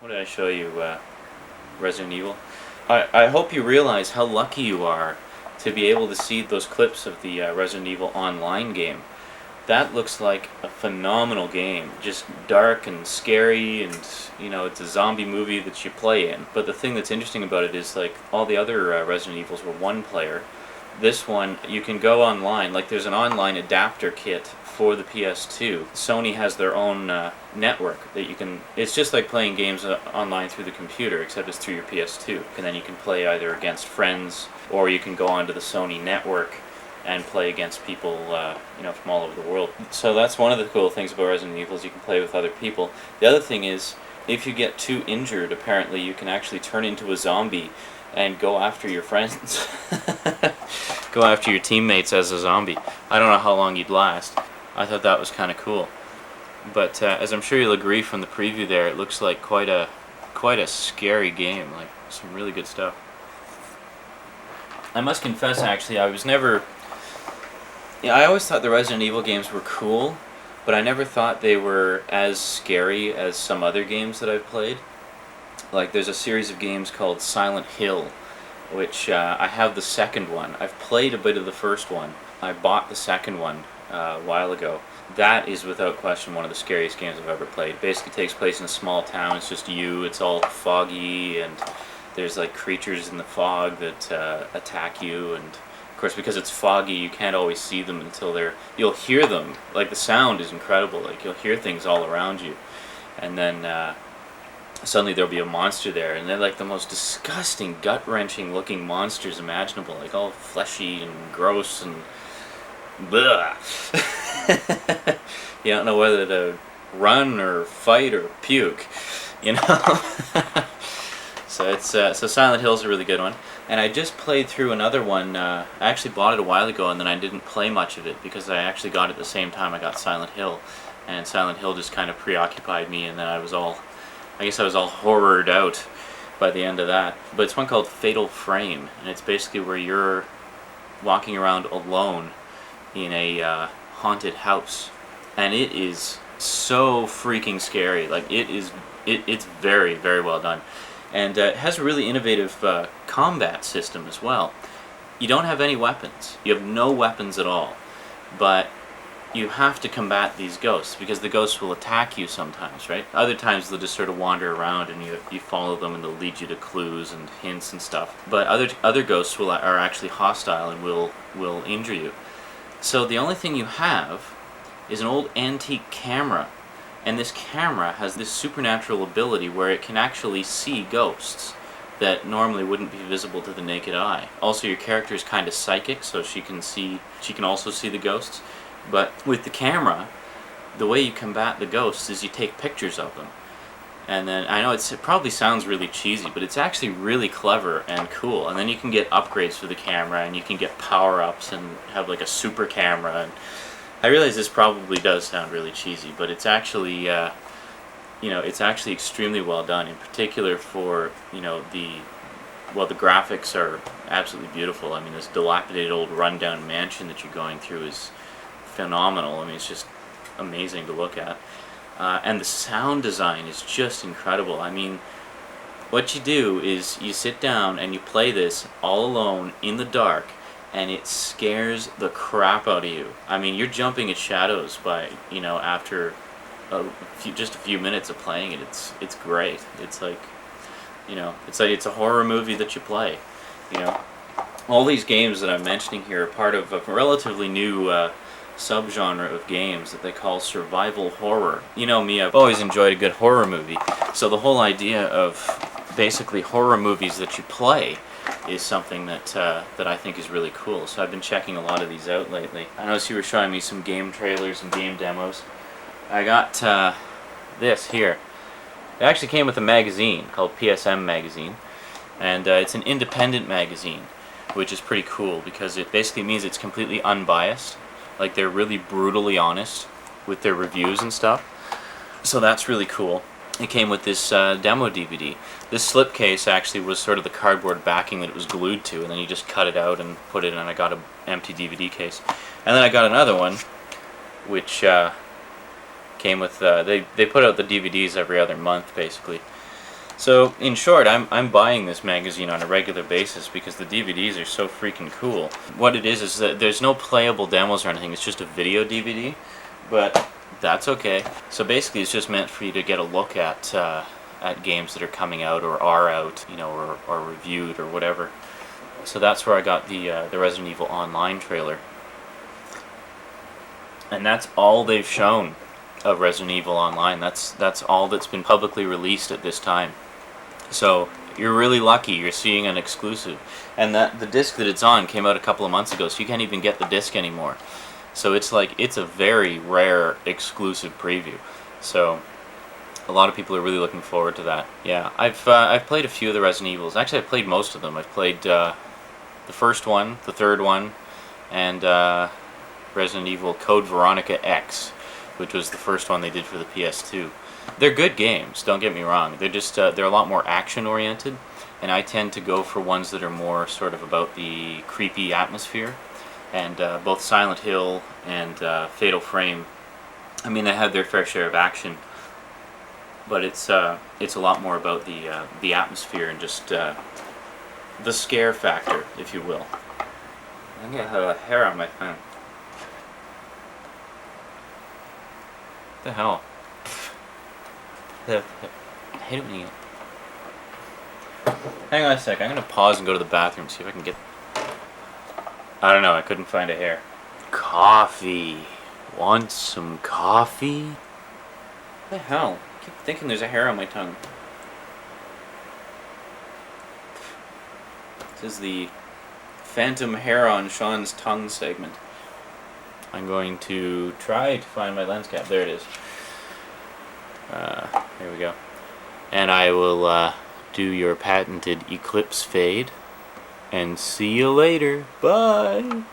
What did I show you? Resident Evil. I hope you realize how lucky you are to be able to see those clips of the Resident Evil Online game. That looks like a phenomenal game. Just dark and scary, and it's a zombie movie that you play in. But the thing that's interesting about it is, like, all the other Resident Evils were one player. This one, you can go online. Like, there's an online adapter kit for the PS2. Sony has their own network that you can... It's just like playing games online through the computer, except it's through your PS2. And then you can play either against friends, or you can go onto the Sony network and play against people, from all over the world. So that's one of the cool things about Resident Evil, is you can play with other people. The other thing is, if you get too injured, apparently, you can actually turn into a zombie and go after your friends. Go after your teammates as a zombie. I don't know how long you'd last. I thought that was kind of cool. But as I'm sure you'll agree from the preview there, it looks like quite a scary game. Like, some really good stuff. I must confess, actually, I was never... Yeah, I always thought the Resident Evil games were cool, but I never thought they were as scary as some other games that I've played. Like, there's a series of games called Silent Hill, which I have the second one. I've played a bit of the first one. I bought the second one a while ago. That is, without question, one of the scariest games I've ever played. It basically takes place in a small town. It's just you. It's all foggy, and there's like creatures in the fog that attack you. And of course, because it's foggy, you can't always see them until you'll hear them. Like, the sound is incredible. Like, you'll hear things all around you, and then suddenly there'll be a monster there, and they're like the most disgusting, gut-wrenching looking monsters imaginable, like all fleshy and gross and blah. You don't know whether to run or fight or puke, So Silent Hill's a really good one. And I just played through another one. I actually bought it a while ago, and then I didn't play much of it because I actually got it at the same time I got Silent Hill, and Silent Hill just kind of preoccupied me, and then I guess I was all horrored out by the end of that. But it's one called Fatal Frame, and it's basically where you're walking around alone in a haunted house, and it is so freaking scary. Like, it's very, very well done, and it has a really innovative combat system as well. You don't have any weapons. You have no weapons at all, but you have to combat these ghosts, because the ghosts will attack you sometimes, right? Other times they'll just sort of wander around, and you follow them, and they'll lead you to clues and hints and stuff. But other ghosts are actually hostile and will injure you. So the only thing you have is an old antique camera, and this camera has this supernatural ability where it can actually see ghosts that normally wouldn't be visible to the naked eye. Also, your character is kind of psychic, so she can also see the ghosts. But with the camera, the way you combat the ghosts is you take pictures of them. And then, I know it probably sounds really cheesy, but it's actually really clever and cool. And then you can get upgrades for the camera, and you can get power-ups and have like a super camera. And I realize this probably does sound really cheesy, but it's actually, it's actually extremely well done. In particular for, the graphics are absolutely beautiful. I mean, this dilapidated old rundown mansion that you're going through is phenomenal. I mean, it's just amazing to look at. And the sound design is just incredible. I mean, what you do is you sit down and you play this all alone in the dark, and it scares the crap out of you. I mean, you're jumping at shadows by, after just a few minutes of playing it. It's great. It's like, it's a horror movie that you play. All these games that I'm mentioning here are part of a relatively new subgenre of games that they call survival horror. You know me, I've always enjoyed a good horror movie, so the whole idea of basically horror movies that you play is something that I think is really cool. So I've been checking a lot of these out lately. I noticed you were showing me some game trailers and game demos. I got this here. It actually came with a magazine called Psm Magazine, and it's an independent magazine, which is pretty cool because it basically means it's completely unbiased. Like, they're really brutally honest with their reviews and stuff. So that's really cool. It came with this demo DVD. This slipcase actually was sort of the cardboard backing that it was glued to, and then you just cut it out and put it in, and I got an empty DVD case. And then I got another one, which came with, they put out the DVDs every other month, basically. So, in short, I'm buying this magazine on a regular basis because the DVDs are so freaking cool. What it is that there's no playable demos or anything, it's just a video DVD, but that's okay. So basically it's just meant for you to get a look at games that are coming out or are out, you know, or reviewed or whatever. So that's where I got the Resident Evil Online trailer. And that's all they've shown of Resident Evil Online. That's all that's been publicly released at this time. So you're really lucky you're seeing an exclusive. And that the disc that it's on came out a couple of months ago, so you can't even get the disc anymore. So it's a very rare exclusive preview. So a lot of people are really looking forward to that. Yeah, I've played a few of the Resident Evils. Actually, I've played most of them. I've played the first one, the third one, and Resident Evil Code Veronica X, which was the first one they did for the PS2. They're good games, don't get me wrong. They're just they're a lot more action oriented, and I tend to go for ones that are more sort of about the creepy atmosphere. And both Silent Hill and Fatal Frame, I mean, they have their fair share of action, but it's a lot more about the atmosphere and just the scare factor, if you will. I think I have a hair on my phone. What the hell? I hate it when you... Hang on a sec, I'm going to pause and go to the bathroom, see if I can get... I don't know, I couldn't find a hair. Coffee. Want some coffee? What the hell? I keep thinking there's a hair on my tongue. This is the phantom hair on Sean's tongue segment. I'm going to try to find my lens cap. There it is. There we go. And I will do your patented eclipse fade. And see you later. Bye!